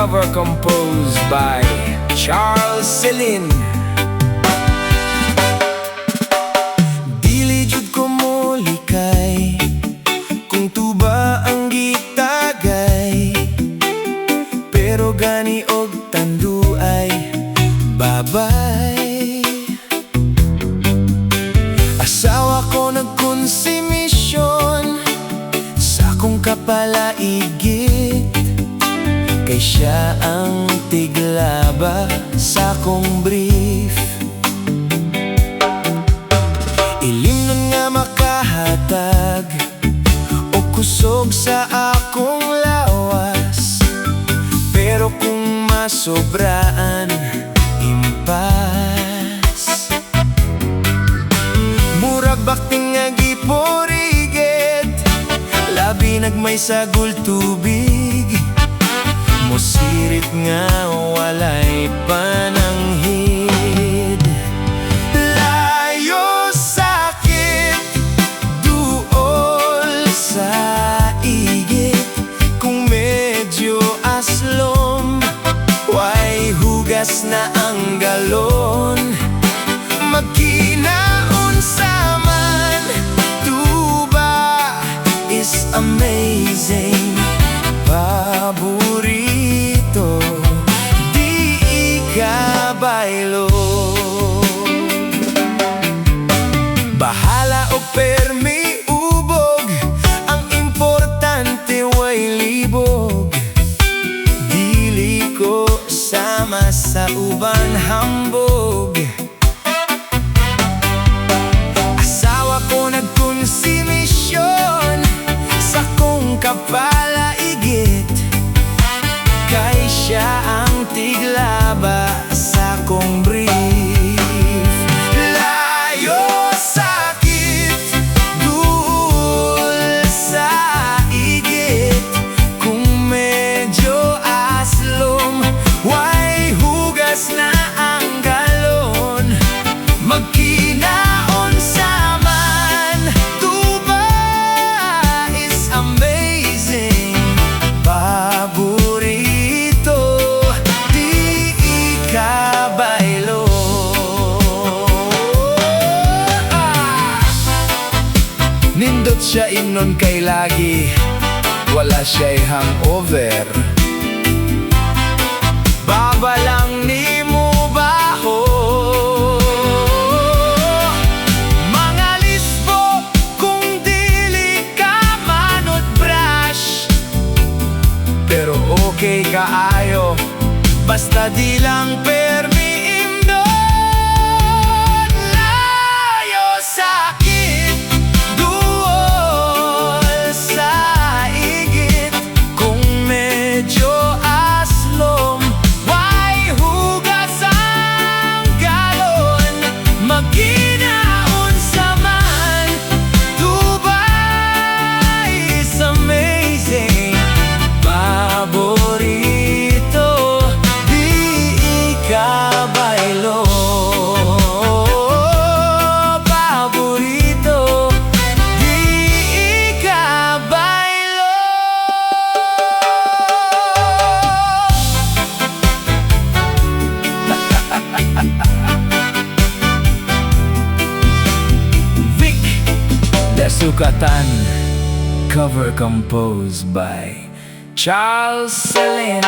cover composed by Celin. Dili jud ko mo likay kung tuba ang gitagay, pero gani og tanduay babay. Asawa ko nagkonsimisyon sa akong kapalaigit, kay siya ang tiglaba sa akong brief. Ilim nun nga makahatag o kusog sa akong lawas, pero kung masobraan, impas. Murag bakting nga gipurigit, labi nagmay sagol tubig, musirit nga walay pananghid. Layo, sakit, duol sa igit, kung medyo aslom, way hugas na ang galon. Magkinaon sa man, tuba is amazing. Paborito, di ikabaylo. Bahala o permi ubog, ang importante way libog. Dili ko sama sa uban hambog. Asawa ko nagkonsimisyon sa kong kapalaigit, kay siya ang tiglaba sa kong brief. Layo, sakit, duol sa igit, kung medyo aslom, way hugas na ang galon. Magkinaon sa man, tuba is amazing. Paborito, di ikabaylo. Nindot siya inon kay lagi, wala siya'y hangover. Babalang ni mo baho, mga lisbo kung dili ka manod brush, pero okay kaayo, basta di lang permi imnon. Layo, sakit, duol sa igit, kung medyo aslom, way hugas ang galon. Magkinaon sa man, tuba is amazing. Paborito, di ikabaylo. Paborito, di ikabaylo. Vic Desucatan, cover composed by Celin.